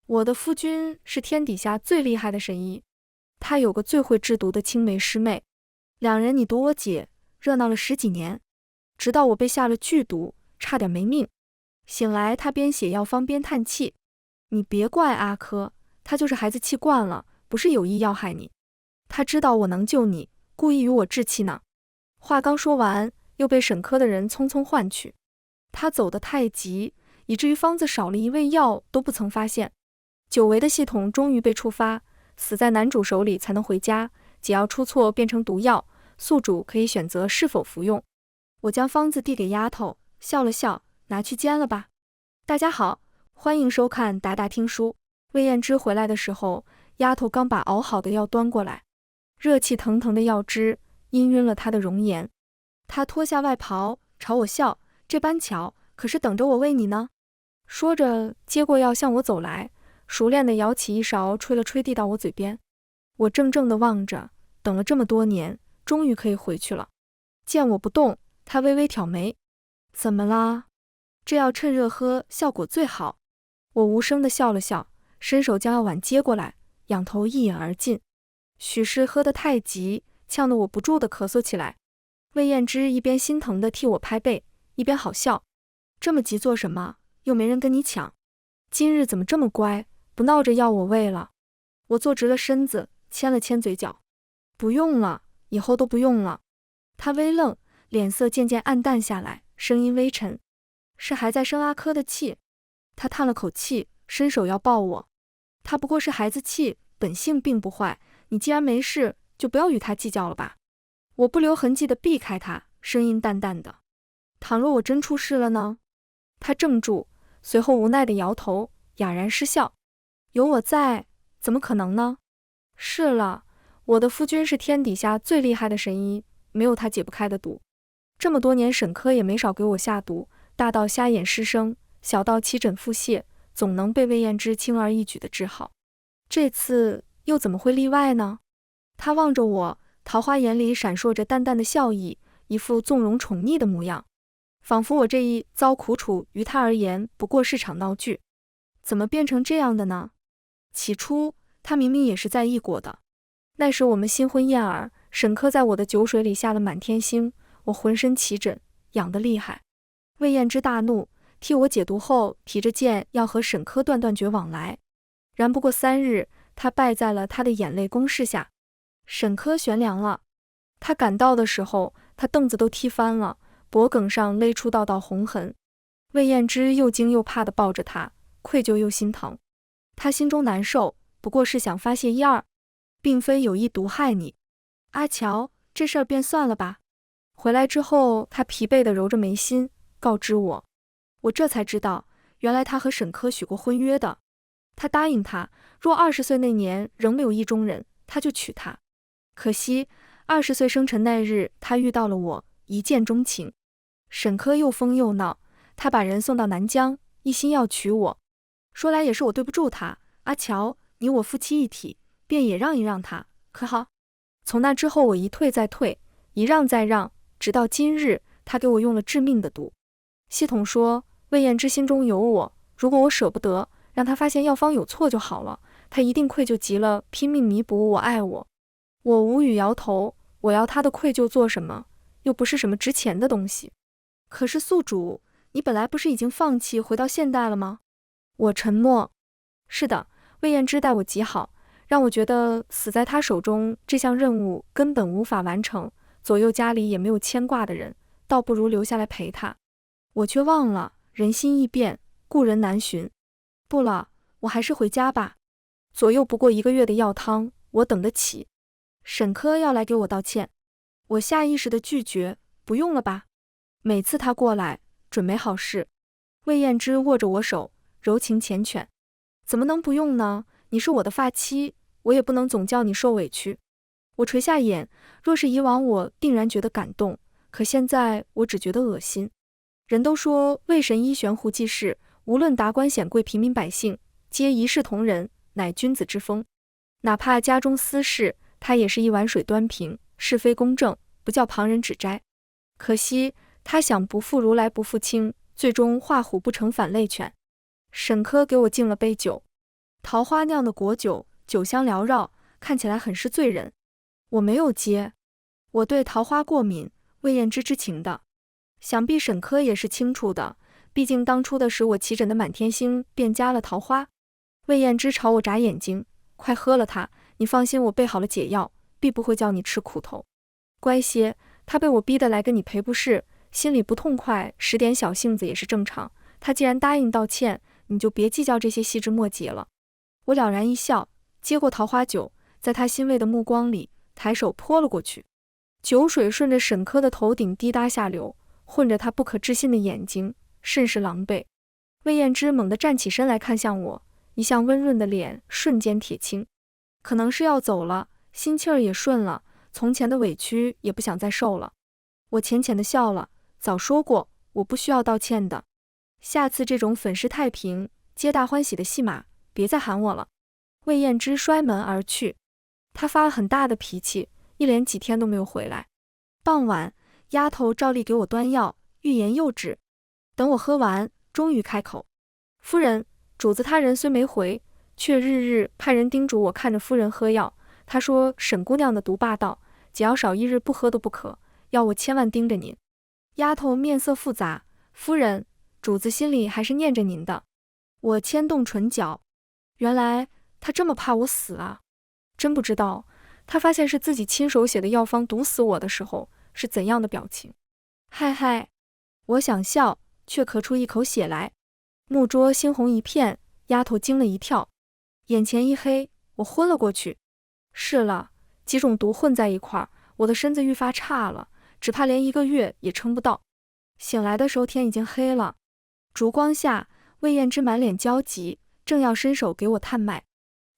我的夫君是天底下最厉害的神医，他有个最会制毒的青梅师妹，两人你毒我解，热闹了10几年，直到我被下了剧毒，差点没命。醒来他边写药方边叹气，你别怪阿珂，他就是孩子气惯了，不是有意要害你。他知道我能救你，故意与我置气呢。话刚说完，又被沈科的人匆匆唤去。他走得太急，以至于方子少了一味药都不曾发现。久违的系统终于被触发，死在男主手里才能回家，解药出错变成毒药，宿主可以选择是否服用。我将方子递给丫头，笑了笑，拿去煎了吧。大家好，欢迎收看达达听书。魏燕之回来的时候，丫头刚把熬好的药端过来，热气腾腾的药汁氤氲了她的容颜。她脱下外袍，朝我笑，这般巧，可是等着我喂你呢。说着接过药向我走来，熟练地舀起一勺，吹了吹递到我嘴边。我怔怔地望着，等了这么多年，终于可以回去了。见我不动，她微微挑眉，怎么啦？这药趁热喝，效果最好。我无声地笑了笑，伸手将药碗接过来，仰头一饮而尽。许是喝得太急，呛得我不住地咳嗽起来。魏燕之一边心疼地替我拍背，一边好笑，这么急做什么？又没人跟你抢。今日怎么这么乖，不闹着要我喂了？我坐直了身子，牵了牵嘴角，不用了，以后都不用了。他微愣，脸色渐渐暗淡下来，声音微沉，是还在生阿珂的气。他叹了口气，伸手要抱我。他不过是孩子气，本性并不坏，你既然没事，就不要与他计较了吧。我不留痕迹地避开他，声音淡淡的，倘若我真出事了呢？他怔住，随后无奈地摇头，哑然失笑。有我在，怎么可能呢？是了，我的夫君是天底下最厉害的神医，没有他解不开的毒。这么多年沈科也没少给我下毒，大到瞎眼失声，小到起疹腹泻，总能被魏燕之轻而易举地治好。这次又怎么会例外呢？他望着我，桃花眼里闪烁着淡淡的笑意，一副纵容宠溺的模样，仿佛我这一遭苦楚于他而言不过是场闹剧。怎么变成这样的呢？起初他明明也是在意过的，那时我们新婚燕尔，沈科在我的酒水里下了满天星，我浑身起疹，痒得厉害。魏燕之大怒，替我解毒后提着剑要和沈科断绝往来。然不过3日，他败在了他的眼泪攻势下。沈科悬梁了，他赶到的时候，他凳子都踢翻了，脖颈上勒出道道红痕。魏燕之又惊又怕地抱着他，愧疚又心疼。他心中难受，不过是想发泄一二，并非有意毒害你。阿乔，这事儿便算了吧。回来之后，他疲惫地揉着眉心，告知我。我这才知道，原来他和沈科许过婚约的。他答应他，若20岁那年仍没有意中人，他就娶她。可惜20岁生辰那日，他遇到了我，一见钟情。沈科又疯又闹，他把人送到南疆，一心要娶我。说来也是我对不住他，阿乔，你我夫妻一体，便也让一让他，可好？从那之后，我一退再退，一让再让，直到今日，他给我用了致命的毒。系统说，魏燕之心中有我，如果我舍不得，让他发现药方有错就好了，他一定愧疚极了，拼命弥补我爱我。我无语摇头，我要他的愧疚做什么？又不是什么值钱的东西。可是宿主，你本来不是已经放弃回到现代了吗？我沉默。是的，魏燕之待我极好，让我觉得死在他手中这项任务根本无法完成，左右家里也没有牵挂的人，倒不如留下来陪他。我却忘了，人心易变，故人难寻。不了，我还是回家吧。左右不过1个月的药汤，我等得起。沈科要来给我道歉，我下意识地拒绝，不用了吧。每次他过来，准没好事。魏燕之握着我手，柔情缱绻。怎么能不用呢？你是我的发妻，我也不能总叫你受委屈。我垂下眼，若是以往我定然觉得感动，可现在我只觉得恶心。人都说魏神医悬壶济世，无论达官显贵平民百姓，皆一视同仁，乃君子之风。哪怕家中私事，他也是一碗水端平，是非公正，不叫旁人指摘。可惜他想不负如来不负卿，最终画虎不成反类犬。沈科给我敬了杯酒，桃花酿的果酒，酒香缭绕，看起来很是醉人。我没有接，我对桃花过敏，魏燕之知情的，想必沈科也是清楚的，毕竟当初的使我起疹的满天星便加了桃花。魏燕之朝我眨眼睛，快喝了它，你放心，我备好了解药，必不会叫你吃苦头。乖些，他被我逼得来跟你赔不是，心里不痛快，使点小性子也是正常。他既然答应道歉，你就别计较这些细枝末节了。我了然一笑，接过桃花酒，在他欣慰的目光里，抬手泼了过去。酒水顺着沈科的头顶滴答下流，混着他不可置信的眼睛，甚是狼狈。魏燕之猛地站起身来看向我，一向温润的脸瞬间铁青，可能是要走了，心气儿也顺了，从前的委屈也不想再受了。我浅浅的笑了，早说过我不需要道歉的，下次这种粉饰太平皆大欢喜的戏码别再喊我了。魏燕之摔门而去，他发了很大的脾气，一连几天都没有回来。傍晚，丫头照例给我端药，欲言又止，等我喝完，终于开口：夫人，主子他人虽没回，却日日派人叮嘱我看着夫人喝药。他说沈姑娘的毒霸道，只要少一日不喝都不可，要我千万盯着您。丫头面色复杂：夫人，主子心里还是念着您的。我牵动唇角，原来他这么怕我死啊！真不知道他发现是自己亲手写的药方毒死我的时候是怎样的表情。嗨嗨，我想笑，却咳出一口血来。木桌猩红一片，丫头惊了一跳，眼前一黑，我昏了过去。是了，几种毒混在一块儿，我的身子愈发差了，只怕连1个月也撑不到。醒来的时候天已经黑了，烛光下，魏燕之满脸焦急，正要伸手给我探脉。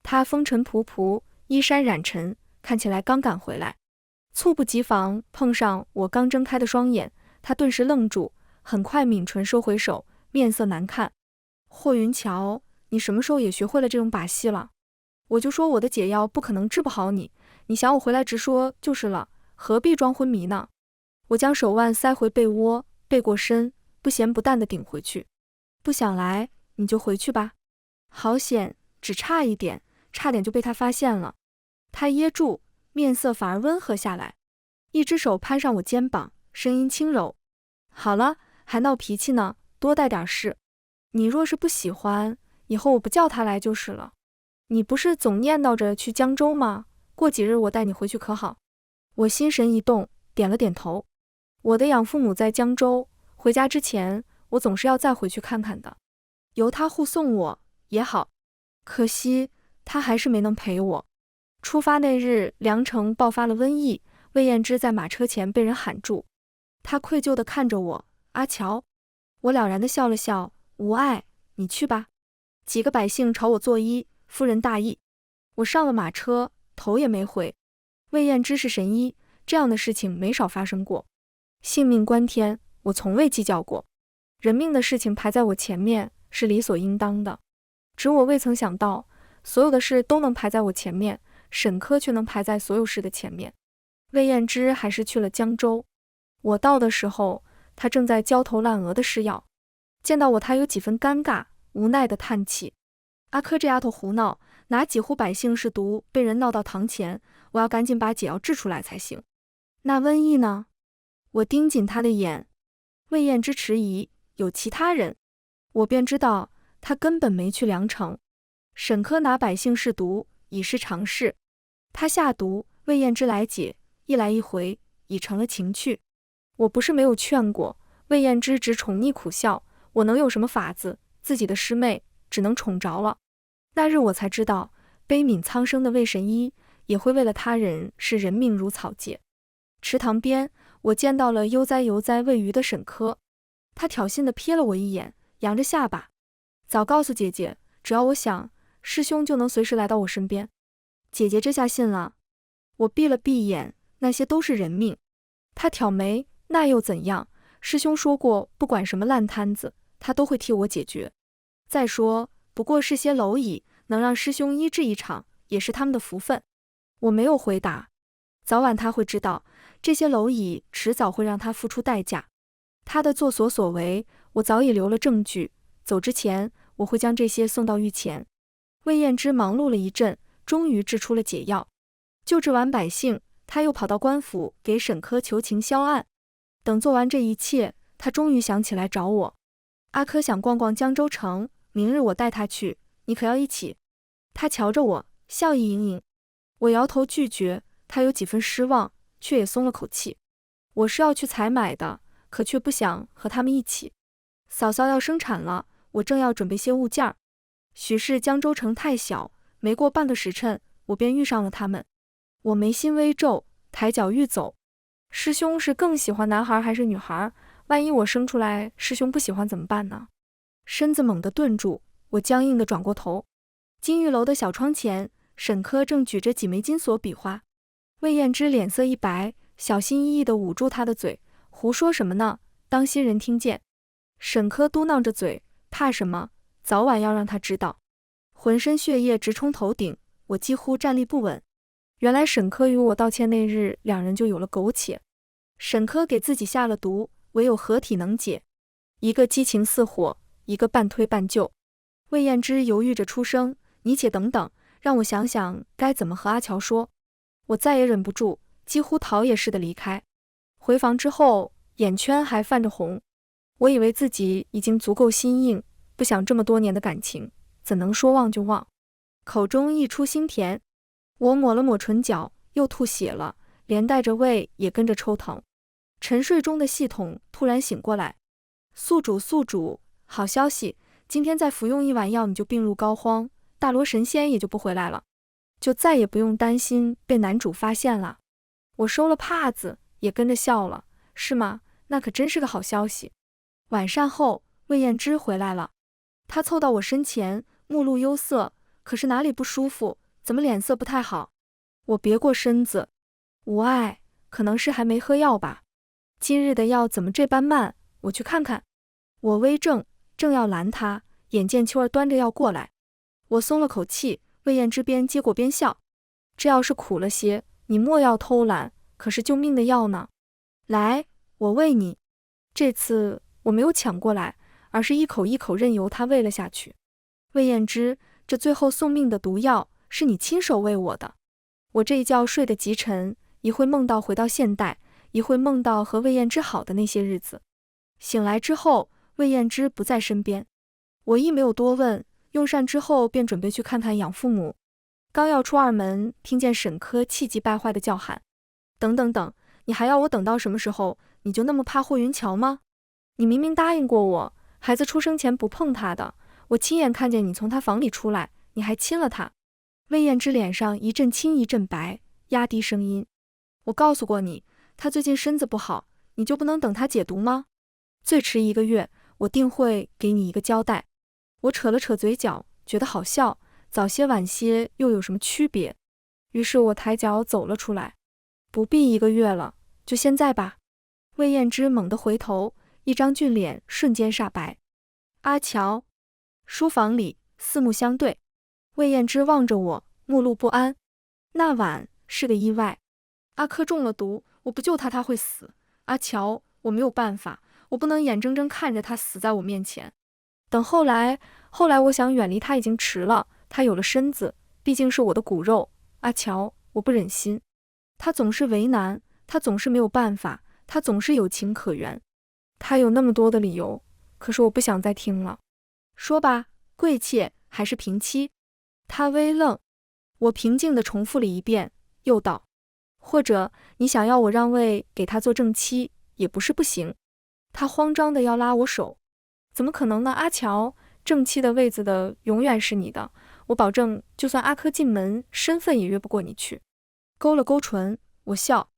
她风尘仆仆，衣衫染尘，看起来刚赶回来。猝不及防碰上我刚睁开的双眼，她顿时愣住，很快抿唇收回手，面色难看。霍云桥，你什么时候也学会了这种把戏了？我就说我的解药不可能治不好你，你想我回来直说就是了，何必装昏迷呢？我将手腕塞回被窝，背过身，不咸不淡地顶回去。不想来，你就回去吧。好险，只差一点，差点就被他发现了。他噎住，面色反而温和下来，一只手攀上我肩膀，声音轻柔：好了，还闹脾气呢，多带点事。你若是不喜欢，以后我不叫他来就是了。你不是总念叨着去江州吗？过几日我带你回去可好？我心神一动，点了点头。我的养父母在江州，回家之前我总是要再回去看看的，由他护送我也好。可惜他还是没能陪我。出发那日，梁城爆发了瘟疫，魏燕之在马车前被人喊住。他愧疚地看着我：阿乔。我了然地笑了笑：无碍，你去吧。几个百姓朝我作揖，夫人大意。我上了马车，头也没回。魏燕之是神医，这样的事情没少发生过。性命关天，我从未计较过，人命的事情排在我前面是理所应当的。只我未曾想到，所有的事都能排在我前面，沈科却能排在所有事的前面。魏燕之还是去了江州。我到的时候，他正在焦头烂额的试药。见到我，他有几分尴尬，无奈的叹气：阿珂这丫头胡闹，拿几户百姓是毒，被人闹到堂前，我要赶紧把解药治出来才行。那瘟疫呢？我盯紧他的眼。魏燕之迟疑：有其他人。我便知道他根本没去梁城。沈科拿百姓试毒已是常事，他下毒，魏燕之来解，一来一回已成了情趣。我不是没有劝过，魏燕之只宠溺苦笑，我能有什么法子？自己的师妹只能宠着了。那日我才知道，悲悯苍生的魏神医也会为了他人视人命如草芥。池塘边，我见到了悠哉悠哉喂鱼的沈科，他挑衅地瞥了我一眼，扬着下巴：早告诉姐姐，只要我想，师兄就能随时来到我身边。姐姐这下信了。我闭了闭眼，那些都是人命。他挑眉：那又怎样？师兄说过，不管什么烂摊子，他都会替我解决。再说，不过是些蝼蚁，能让师兄医治一场，也是他们的福分。我没有回答。早晚他会知道，这些蝼蚁迟早会让他付出代价。他的作所所为，我早已留了证据。走之前，我会将这些送到御前。魏彦之忙碌了一阵，终于制出了解药。救治完百姓，他又跑到官府给沈科求情销案。等做完这一切，他终于想起来找我。阿珂想逛逛江州城，明日我带他去，你可要一起？他瞧着我，笑意盈盈。我摇头拒绝，他有几分失望，却也松了口气。我是要去采买的，可却不想和他们一起。嫂嫂要生产了，我正要准备些物件儿。许是江州城太小，没过半个时辰，我便遇上了他们。我眉心微皱，抬脚欲走。师兄是更喜欢男孩还是女孩？万一我生出来师兄不喜欢怎么办呢？身子猛地顿住，我僵硬地转过头。金玉楼的小窗前，沈科正举着几枚金锁比划。魏彦之脸色一白，小心翼翼地捂住他的嘴，胡说什么呢？当心人听见。沈科嘟囔着嘴，怕什么？早晚要让他知道。浑身血液直冲头顶，我几乎站立不稳。原来沈科与我道歉那日，两人就有了苟且。沈科给自己下了毒，唯有合体能解。一个激情似火，一个半推半就。魏彦之犹豫着出声：“你且等等，让我想想该怎么和阿乔说。”我再也忍不住，几乎逃也似的离开。回房之后，眼圈还泛着红。我以为自己已经足够心硬，不想这么多年的感情，怎能说忘就忘？口中溢出腥甜。我抹了抹唇角，又吐血了，连带着胃也跟着抽疼。沉睡中的系统突然醒过来，宿主宿主，好消息，今天再服用一碗药你就病入膏肓，大罗神仙也就不回来了，就再也不用担心被男主发现了。我收了帕子，也跟着笑了，是吗？那可真是个好消息。晚膳后，魏彦之回来了，他凑到我身前，目露忧色，可是哪里不舒服？怎么脸色不太好？我别过身子，无碍，可能是还没喝药吧。今日的药怎么这般慢？我去看看。我微怔，正要拦他，眼见秋儿端着药过来，我松了口气。魏彦之边接过边笑，这药是苦了些，你莫要偷懒，可是救命的药呢。来，我喂你。这次我没有抢过来，而是一口一口任由他喂了下去。魏彦之，这最后送命的毒药是你亲手喂我的。我这一觉睡得极沉，一会梦到回到现代，一会梦到和魏彦之好的那些日子。醒来之后，魏彦之不在身边，我亦没有多问，用膳之后便准备去看看养父母。刚要出二门，听见沈科气急败坏地叫喊：“等等等，你还要我等到什么时候？你就那么怕霍云桥吗？你明明答应过我，孩子出生前不碰他的，我亲眼看见你从他房里出来，你还亲了他。”魏彦之脸上一阵青一阵白，压低声音：“我告诉过你，他最近身子不好，你就不能等他解毒吗？最迟1个月，我定会给你一个交代。”我扯了扯嘴角，觉得好笑，早些晚些又有什么区别？于是我抬脚走了出来。不必1个月了，就现在吧。魏彦之猛地回头，一张俊脸瞬间煞白。阿乔。书房里四目相对，魏彦之望着我，目露不安。那晚是个意外，阿珂中了毒，我不救他他会死。阿乔，我没有办法，我不能眼睁睁看着他死在我面前。等后来我想远离他已经迟了，他有了身子，毕竟是我的骨肉。阿乔，我不忍心。他总是为难，他总是没有办法，他总是有情可原。他有那么多的理由，可是我不想再听了。说吧，贵妾还是平妻？他微愣，我平静地重复了一遍，又道：或者你想要我让位给他做正妻，也不是不行。他慌张地要拉我手。怎么可能呢？阿乔，正妻的位子的永远是你的，我保证，就算阿珂进门，身份也越不过你去。勾了勾唇，我笑，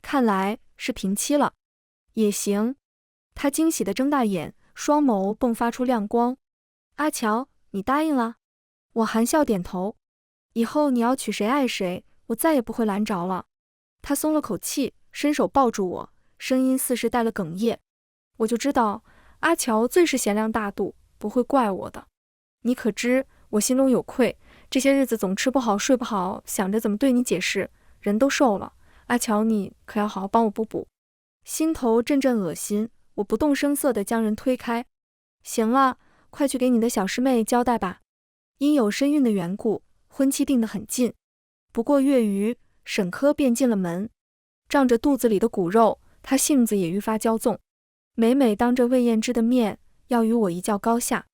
看来是平妻了，也行。他惊喜地睁大眼，双眸迸发出亮光。阿乔，你答应了？我含笑点头。以后你要娶谁爱谁，我再也不会拦着了。他松了口气，伸手抱住我，声音似是带了哽咽。我就知道阿乔最是贤良大度，不会怪我的。你可知我心中有愧，这些日子总吃不好睡不好，想着怎么对你解释，人都瘦了。阿乔，你可要好好帮我补补。心头阵阵恶心，我不动声色地将人推开。行了，快去给你的小师妹交代吧。因有身孕的缘故，婚期定得很近。不过月余，沈科便进了门，仗着肚子里的骨肉，他性子也愈发骄纵，每每当着魏燕之的面要与我一较高下，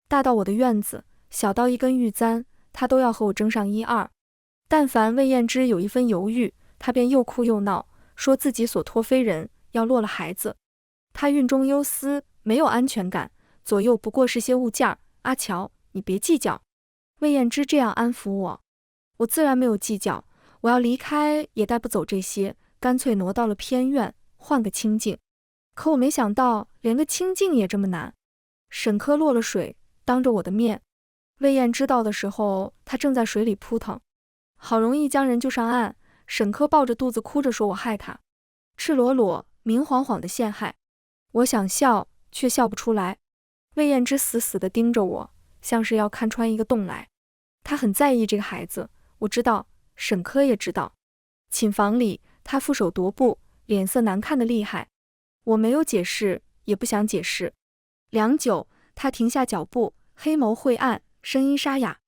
大到我的院子，小到一根玉簪，他都要和我争上一二。但凡魏燕之有一分犹豫，他便又哭又闹，说自己所托非人，要落了孩子。他孕中忧思，没有安全感，左右不过是些物件儿。阿乔，你别计较。魏燕之这样安抚我，我自然没有计较。我要离开也带不走这些，干脆挪到了偏院，换个清静。可我没想到，连个清静也这么难。沈科落了水，当着我的面，魏燕知道的时候，他正在水里扑腾，好容易将人救上岸。沈科抱着肚子哭着说我害他，赤裸裸、明晃晃的陷害。我想笑，却笑不出来。魏燕之死死地盯着我，像是要看穿一个洞来。他很在意这个孩子，我知道，沈科也知道。寝房里，他负手踱步，脸色难看得厉害。我没有解释，也不想解释。良久，他停下脚步，黑眸晦暗，声音沙哑：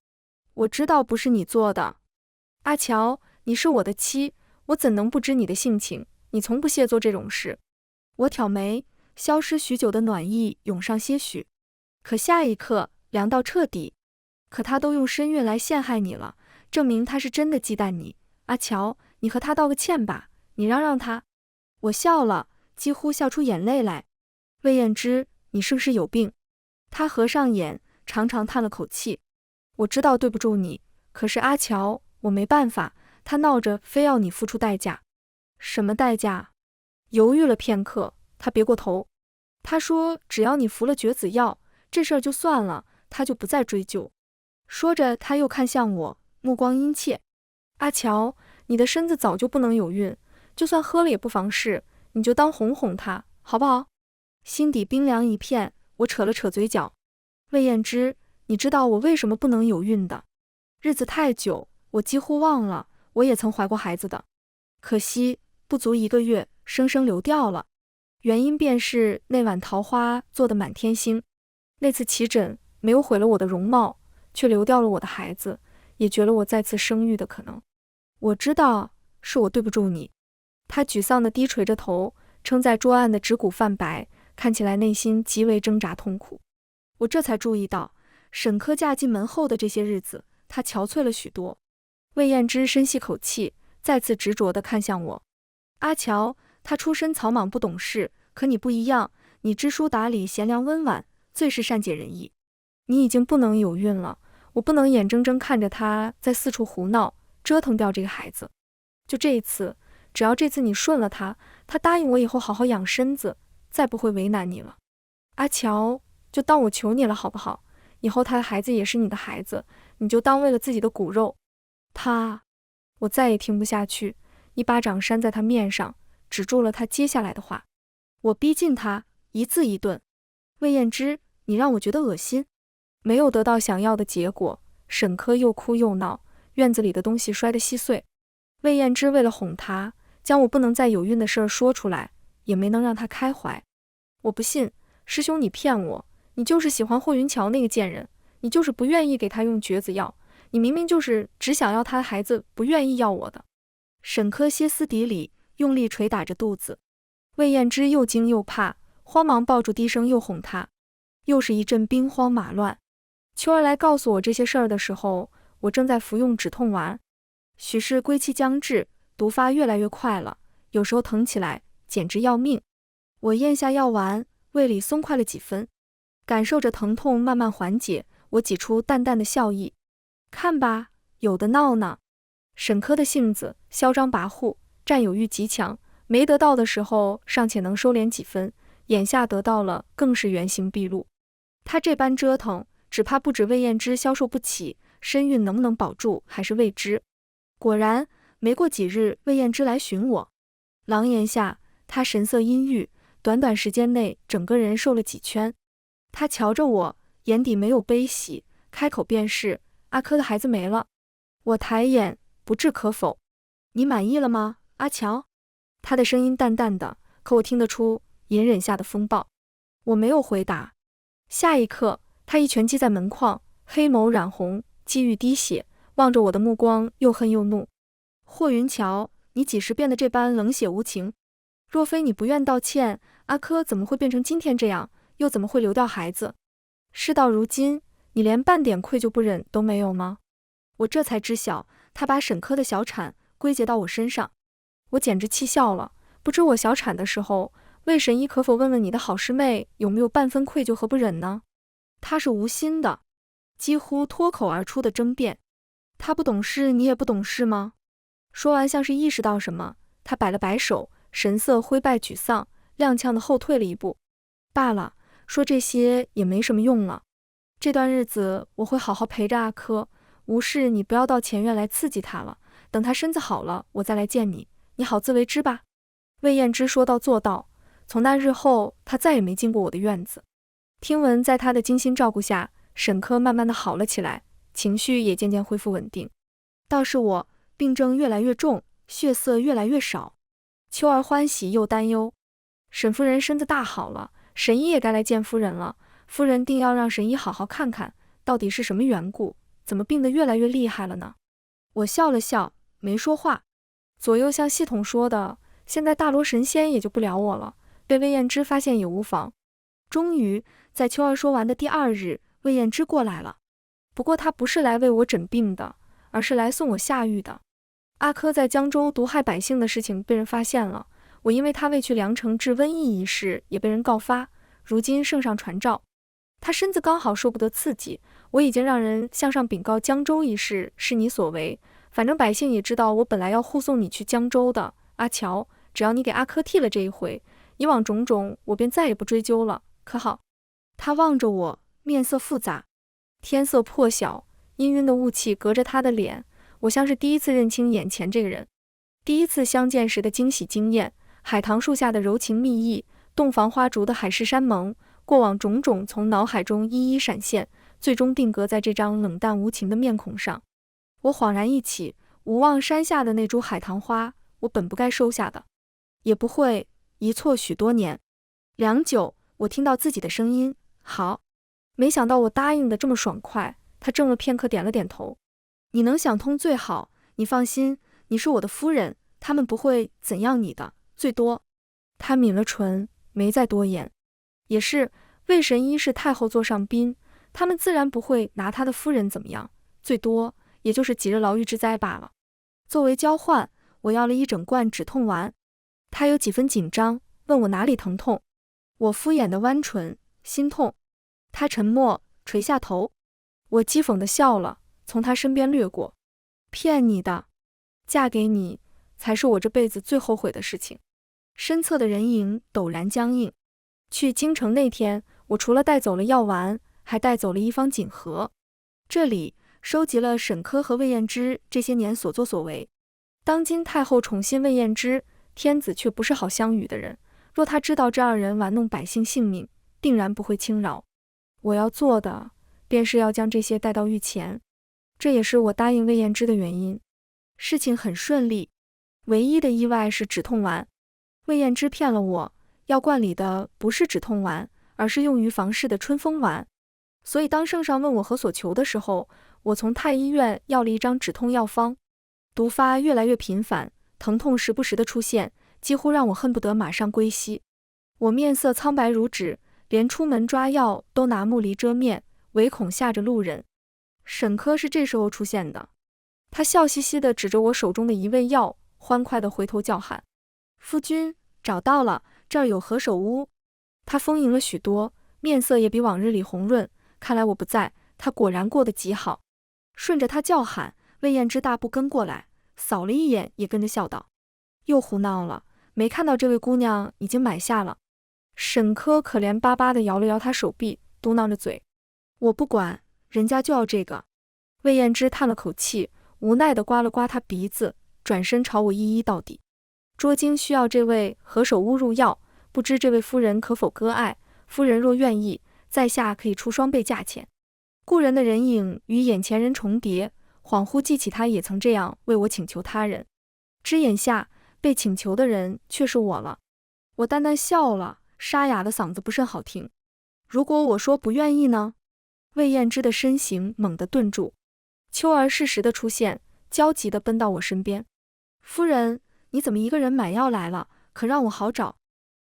我知道不是你做的。阿乔，你是我的妻，我怎能不知你的性情？你从不屑做这种事。我挑眉，消失许久的暖意涌上些许，可下一刻凉到彻底。可他都用身孕来陷害你了，证明他是真的忌惮你。阿乔，你和他道个歉吧，你让让他。我笑了，几乎笑出眼泪来。魏燕之，你是不是有病？他合上眼，长长叹了口气。我知道对不住你，可是阿乔，我没办法，他闹着非要你付出代价。什么代价？犹豫了片刻，他别过头。他说只要你服了绝子药，这事儿就算了，他就不再追究。说着他又看向我，目光殷切。阿乔，你的身子早就不能有孕，就算喝了也不妨事，你就当哄哄他，好不好？心底冰凉一片，我扯了扯嘴角。魏燕之，你知道我为什么不能有孕的？日子太久，我几乎忘了，我也曾怀过孩子的。可惜不足1个月，生生流掉了。原因便是那碗桃花做的满天星。那次起疹没有毁了我的容貌，却流掉了我的孩子，也绝了我再次生育的可能。我知道是我对不住你。他沮丧地低垂着头，撑在桌案的指骨泛白，看起来内心极为挣扎痛苦。我这才注意到，沈科嫁进门后的这些日子，他憔悴了许多。魏燕之深吸口气，再次执着地看向我。阿乔，他出身草莽不懂事，可你不一样，你知书达理，贤良温婉，最是善解人意。你已经不能有孕了，我不能眼睁睁看着他在四处胡闹，折腾掉这个孩子。就这一次，只要这次你顺了他，他答应我以后好好养身子，再不会为难你了。阿乔，就当我求你了好不好？以后他的孩子也是你的孩子，你就当为了自己的骨肉。我再也听不下去，一巴掌扇在他面上，止住了他接下来的话。我逼近他，一字一顿。魏燕之，你让我觉得恶心。没有得到想要的结果，沈科又哭又闹，院子里的东西摔得稀碎。魏燕之为了哄他，将我不能再有孕的事儿说出来，也没能让他开怀。我不信，师兄你骗我，你就是喜欢霍云桥那个贱人，你就是不愿意给他用绝子药，你明明就是只想要他的孩子，不愿意要我的。沈科歇斯底里，用力捶打着肚子。魏燕之又惊又怕，慌忙抱住低声又哄他。又是一阵兵荒马乱。秋儿来告诉我这些事儿的时候，我正在服用止痛丸。许是归期将至，毒发越来越快了，有时候疼起来简直要命。我咽下药丸，胃里松快了几分，感受着疼痛慢慢缓解，我挤出淡淡的笑意。看吧，有的闹呢。沈科的性子嚣张跋扈，占有欲极强，没得到的时候尚且能收敛几分，眼下得到了更是原形毕露。他这般折腾，只怕不止魏燕之消受不起，身孕能不能保住还是未知。果然，没过几日，魏燕之来寻我。廊檐下，他神色阴郁，短短时间内整个人瘦了几圈。他瞧着我，眼底没有悲喜，开口便是：阿珂的孩子没了。我抬眼，不置可否。你满意了吗，阿乔？他的声音淡淡的，可我听得出隐忍下的风暴。我没有回答。下一刻，他一拳击在门框，黑眸染红，积玉滴血，望着我的目光又恨又怒。霍云桥，你几时变得这般冷血无情？若非你不愿道歉，阿珂怎么会变成今天这样，又怎么会流掉孩子？事到如今，你连半点愧疚不忍都没有吗？我这才知晓，他把沈科的小产归结到我身上，我简直气笑了。不知我小产的时候，魏神医可否问问你的好师妹有没有半分愧疚和不忍呢？她是无心的，几乎脱口而出的争辩。她不懂事，你也不懂事吗？说完像是意识到什么，他摆了摆手，神色灰败沮丧，踉跄地后退了一步。罢了，说这些也没什么用了。这段日子我会好好陪着阿珂，无事你不要到前院来刺激他了，等他身子好了，我再来见你，你好自为之吧。魏燕之说到做到，从那日后，他再也没进过我的院子。听闻在他的精心照顾下，沈科慢慢的好了起来，情绪也渐渐恢复稳定。倒是我，病症越来越重，血色越来越少。秋儿欢喜又担忧，沈夫人身子大好了，沈医也该来见夫人了。夫人定要让沈医好好看看，到底是什么缘故，怎么病得越来越厉害了呢？我笑了笑，没说话。左右像系统说的，现在大罗神仙也救不了我了，被魏燕之发现也无妨。终于，在秋儿说完的第2日，魏燕之过来了。不过她不是来为我诊病的，而是来送我下狱的。阿珂在江州毒害百姓的事情被人发现了，我因为他未去梁城治瘟疫一事也被人告发，如今圣上传召。他身子刚好受不得刺激，我已经让人向上禀告江州一事是你所为，反正百姓也知道我本来要护送你去江州的。阿乔，只要你给阿珂替了这一回，以往种种我便再也不追究了，可好？他望着我，面色复杂。天色破晓，氤氲的雾气隔着他的脸，我像是第一次认清眼前这个人，第一次相见时的惊喜惊艳，海棠树下的柔情蜜意，洞房花烛的海誓山盟，过往种种从脑海中一一闪现，最终定格在这张冷淡无情的面孔上。我恍然一起，无望山下的那株海棠花，我本不该收下的，也不会一错许多年。良久，我听到自己的声音，好。没想到我答应的这么爽快，他怔了片刻，点了点头。你能想通最好，你放心，你是我的夫人，他们不会怎样你的，最多……他抿了唇，没再多言。也是，魏神医是太后座上宾，他们自然不会拿他的夫人怎么样，最多也就是几日牢狱之灾罢了。作为交换，我要了一整罐止痛丸。他有几分紧张，问我哪里疼痛。我敷衍的弯唇，心痛。他沉默，垂下头。我讥讽地笑了，从他身边掠过。骗你的，嫁给你才是我这辈子最后悔的事情。身侧的人影陡然僵硬。去京城那天，我除了带走了药丸，还带走了一方锦盒，这里收集了沈科和魏燕之这些年所作所为。当今太后宠信魏燕之，天子却不是好相与的人，若他知道这2人玩弄百姓性命，定然不会轻饶。我要做的，便是要将这些带到狱前，这也是我答应魏燕之的原因。事情很顺利，唯一的意外是止痛丸。魏燕之骗了我，药罐里的不是止痛丸，而是用于房事的春风丸。所以当圣上问我何所求的时候，我从太医院要了一张止痛药方。毒发越来越频繁，疼痛时不时的出现，几乎让我恨不得马上归西。我面色苍白如纸，连出门抓药都拿木犁遮面，唯恐吓着路人。沈科是这时候出现的，他笑嘻嘻地指着我手中的一味药，欢快地回头叫喊：“夫君，找到了，这儿有何首乌。”他丰盈了许多，面色也比往日里红润，看来我不在，他果然过得极好。顺着他叫喊，魏燕之大步跟过来，扫了一眼，也跟着笑道：“又胡闹了，没看到这位姑娘已经买下了。”沈科可怜巴巴地摇了摇他手臂，嘟囔着嘴：“我不管，人家就要这个。”魏燕之叹了口气，无奈地刮了刮他鼻子，转身朝我一一道底：“捉精需要这位何首乌入药，不知这位夫人可否割爱？夫人若愿意，在下可以出双倍价钱。”故人的人影与眼前人重叠，恍惚记起他也曾这样为我请求他人，只眼下被请求的人却是我了。我淡淡笑了，沙哑的嗓子不甚好听。如果我说不愿意呢？魏燕之的身形猛地顿住，秋儿适时的出现，焦急地奔到我身边。夫人，你怎么一个人买药来了？可让我好找。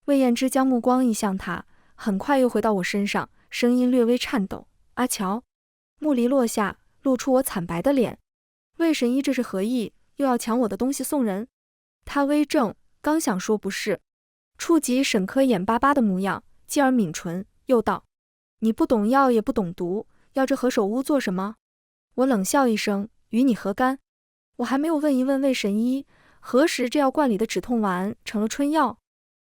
魏燕之将目光移向他，很快又回到我身上，声音略微颤抖。阿乔。木离落下，露出我惨白的脸。魏神医这是何意？又要抢我的东西送人？他微怔，刚想说不是，触及沈科眼巴巴的模样，继而抿唇，又道：你不懂药也不懂毒，要这何首乌做什么？我冷笑一声，与你何干？我还没有问一问魏神医，何时这药罐里的止痛丸成了春药？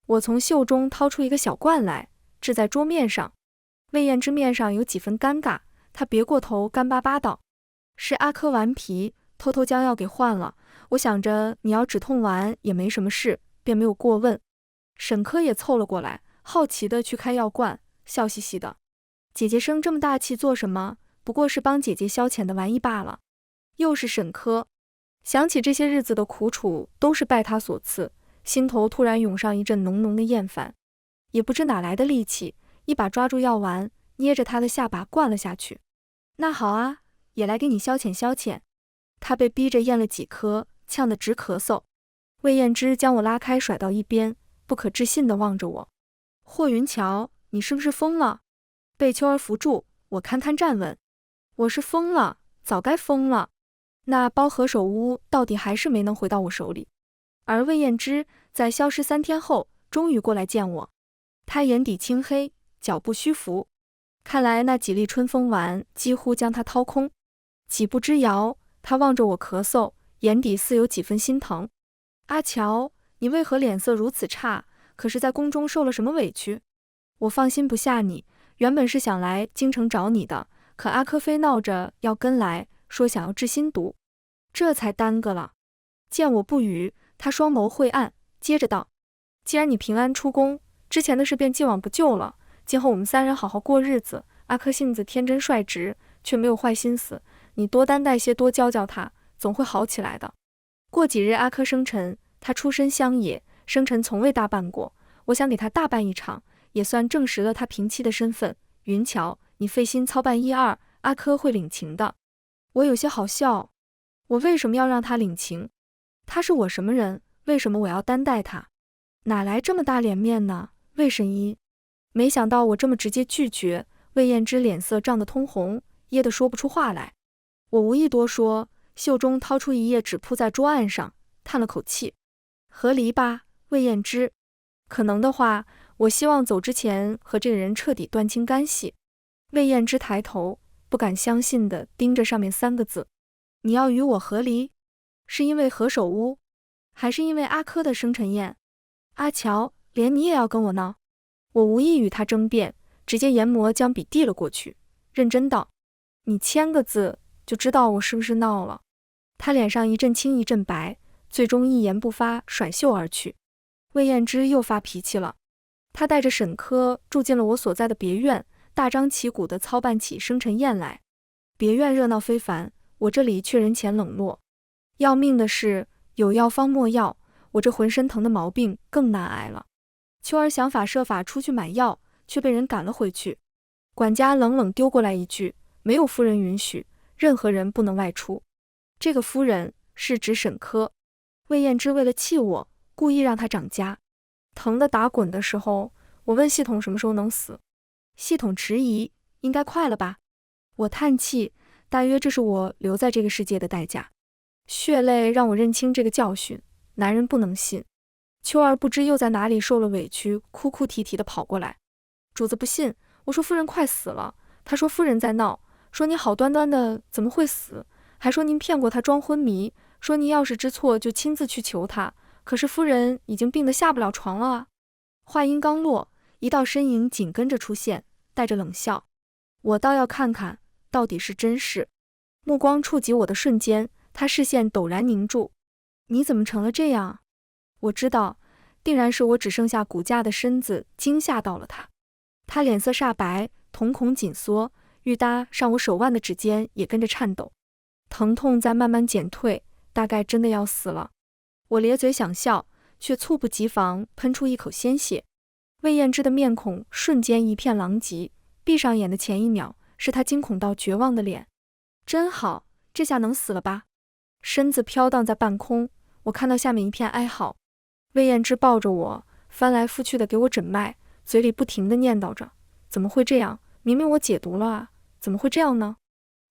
我从袖中掏出一个小罐来，置在桌面上。魏燕之面上有几分尴尬，他别过头，干巴巴道：是阿珂顽皮，偷偷将药给换了。我想着你要止痛丸也没什么事，便没有过问。沈科也凑了过来，好奇的去开药罐，笑嘻嘻的：姐姐生这么大气做什么？不过是帮姐姐消遣的玩意罢了。又是沈科，想起这些日子的苦楚都是拜他所赐，心头突然涌上一阵浓浓的厌烦，也不知哪来的力气，一把抓住药丸，捏着他的下巴灌了下去。那好啊，也来给你消遣消遣。他被逼着咽了几颗，呛得直咳嗽。魏燕之将我拉开，甩到一边，不可置信地望着我。霍云桥，你是不是疯了？被秋儿扶住，我堪堪站稳。我是疯了，早该疯了。那包何首乌到底还是没能回到我手里。而魏燕之在消失3天后，终于过来见我。他眼底青黑，脚步虚浮，看来那几粒春风丸几乎将他掏空。几步之遥，他望着我咳嗽，眼底似有几分心疼。阿乔，你为何脸色如此差？可是在宫中受了什么委屈？我放心不下你，原本是想来京城找你的，可阿珂非闹着要跟来，说想要治心毒，这才耽搁了。见我不语，他双眸晦暗，接着道：既然你平安出宫，之前的事便既往不咎了，今后我们3人好好过日子。阿珂性子天真率直，却没有坏心思，你多担待些，多教教他，总会好起来的。过几日阿珂生辰，他出身乡野，生辰从未大办过，我想给他大办一场，也算证实了他平妻的身份。云桥，你费心操办1、2，阿珂会领情的。我有些好笑，我为什么要让他领情？他是我什么人？为什么我要担待他？哪来这么大脸面呢？魏神医，没想到我这么直接拒绝。魏燕之脸色涨得通红，噎得说不出话来。我无意多说，袖中掏出一页纸铺在桌案上，叹了口气：合理吧，魏燕之？可能的话，我希望走之前和这个人彻底断清干系。魏燕之抬头，不敢相信地盯着上面3个字：你要与我和离？是因为何首乌，还是因为阿珂的生辰宴？阿乔，连你也要跟我闹？我无意与他争辩，直接研磨将笔递了过去，认真道：你签个字就知道我是不是闹了。他脸上一阵青一阵白，最终一言不发，甩袖而去。魏燕之又发脾气了，他带着沈科住进了我所在的别院，大张旗鼓地操办起生辰宴来。别院热闹非凡，我这里却人前冷落。要命的是，有药方莫药，我这浑身疼的毛病更难挨了。秋儿想法设法出去买药，却被人赶了回去。管家冷冷丢过来一句：没有夫人允许，任何人不能外出。这个夫人是指沈科。魏燕之为了气我，故意让他掌家。疼得打滚的时候，我问系统什么时候能死，系统迟疑，应该快了吧。我叹气，大约这是我留在这个世界的代价。血泪让我认清这个教训，男人不能信。秋儿不知又在哪里受了委屈，哭哭啼啼地跑过来。主子不信，我说夫人快死了，他说夫人在闹，说你好端端的怎么会死，还说您骗过他装昏迷，说您要是知错就亲自去求他，可是夫人已经病得下不了床了啊。话音刚落，一道身影紧跟着出现，带着冷笑。我倒要看看到底是真是。目光触及我的瞬间，他视线陡然凝住。你怎么成了这样？我知道，定然是我只剩下骨架的身子惊吓到了他。他脸色煞白，瞳孔紧缩，欲搭上我手腕的指尖也跟着颤抖，疼痛在慢慢减退，大概真的要死了。我咧嘴想笑，却猝不及防喷出一口鲜血。魏燕之的面孔瞬间一片狼藉，闭上眼的前一秒是他惊恐到绝望的脸。真好，这下能死了吧？身子飘荡在半空，我看到下面一片哀嚎。魏燕之抱着我，翻来覆去的给我诊脉，嘴里不停地念叨着：怎么会这样？明明我解毒了啊，怎么会这样呢？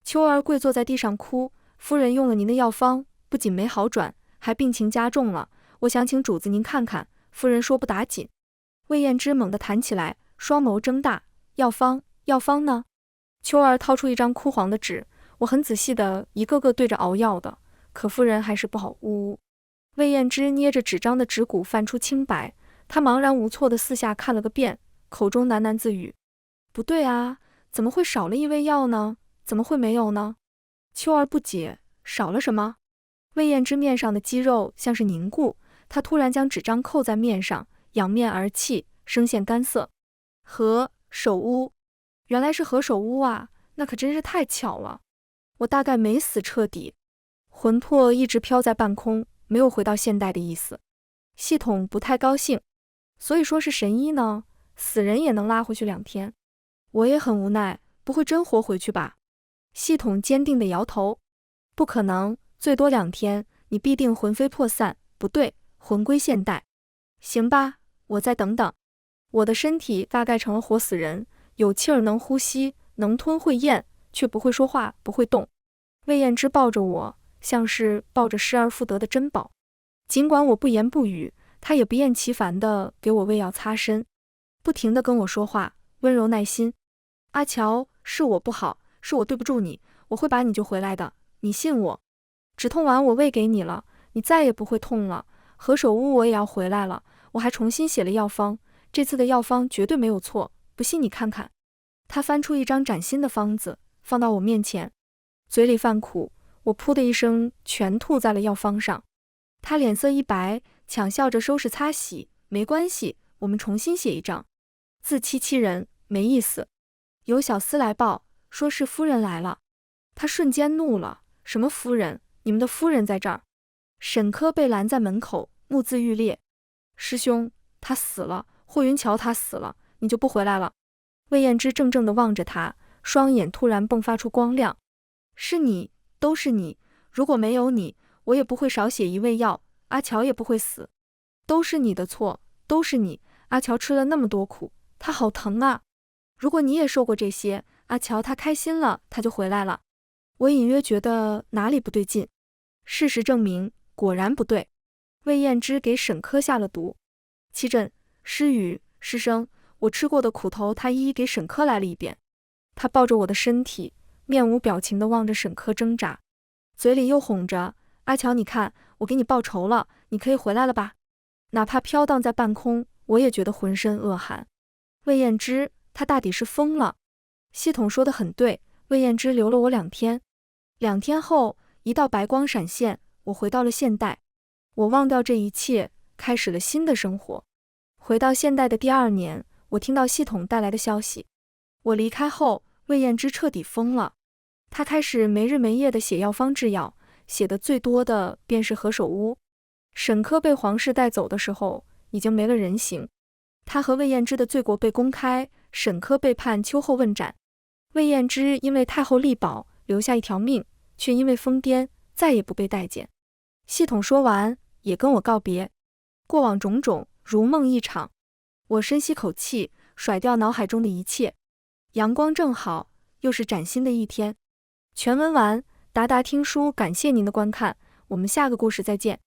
秋儿跪坐在地上哭，夫人用了您的药方，不仅没好转，还病情加重了。我想请主子您看看。夫人说不打紧。魏燕之猛地弹起来，双眸睁大：药方，药方呢？秋儿掏出一张枯黄的纸，我很仔细的一个个对着熬药的，可夫人还是不好，呜呜。魏燕之捏着纸张的指骨泛出青白，她茫然无措的四下看了个遍，口中喃喃自语：不对啊，怎么会少了一味药呢？怎么会没有呢？秋儿不解，少了什么？魏燕之面上的肌肉像是凝固，她突然将纸张扣在面上，仰面而泣，声线干涩：何首乌，原来是何首乌啊，那可真是太巧了。我大概没死彻底，魂魄一直飘在半空，没有回到现代的意思。系统不太高兴，所以说是神医呢，死人也能拉回去2天。我也很无奈，不会真活回去吧？系统坚定地摇头：不可能，最多2天，你必定魂飞魄散，不对，魂归现代。行吧，我再等等。我的身体大概成了活死人，有气儿能呼吸，能吞会咽，却不会说话，不会动。魏燕之抱着我，像是抱着失而复得的珍宝。尽管我不言不语，他也不厌其烦地给我喂药擦身，不停地跟我说话，温柔耐心。阿乔，是我不好，是我对不住你，我会把你救回来的，你信我。止痛丸我喂给你了，你再也不会痛了。何首乌我也要回来了，我还重新写了药方，这次的药方绝对没有错，不信你看看。他翻出一张崭新的方子，放到我面前，嘴里犯苦，我噗的一声全吐在了药方上。他脸色一白，抢笑着收拾擦洗，没关系，我们重新写一张。自欺欺人，没意思。有小厮来报，说是夫人来了。他瞬间怒了：什么夫人？你们的夫人在这儿。沈科被拦在门口，目眦欲裂：师兄，他死了，霍云桥他死了，你就不回来了？魏燕之怔怔地望着他，双眼突然迸发出光亮：是你，都是你，如果没有你，我也不会少写一味药，阿乔也不会死，都是你的错，都是你。阿乔吃了那么多苦，他好疼啊。如果你也受过这些，阿乔他开心了，他就回来了。我隐约觉得哪里不对劲，事实证明果然不对。魏燕之给沈科下了毒。七阵、诗雨、师生，我吃过的苦头他一一给沈科来了一遍。他抱着我的身体，面无表情地望着沈科挣扎，嘴里又哄着：阿乔，你看，我给你报仇了，你可以回来了吧？哪怕飘荡在半空，我也觉得浑身恶寒。魏燕之，他大抵是疯了。系统说得很对，魏燕之留了我2天。2天后，一道白光闪现，我回到了现代。我忘掉这一切，开始了新的生活。回到现代的第2年，我听到系统带来的消息。我离开后，魏燕之彻底疯了。他开始没日没夜地写药方制药，写的最多的便是何首乌。沈科被皇室带走的时候，已经没了人形。他和魏燕之的罪过被公开，沈科被判秋后问斩。魏燕之因为太后力保，留下一条命，却因为疯癫，再也不被待见。系统说完，也跟我告别。过往种种，如梦一场。我深吸口气，甩掉脑海中的一切。阳光正好，又是崭新的一天。全文完，达达听书感谢您的观看，我们下个故事再见。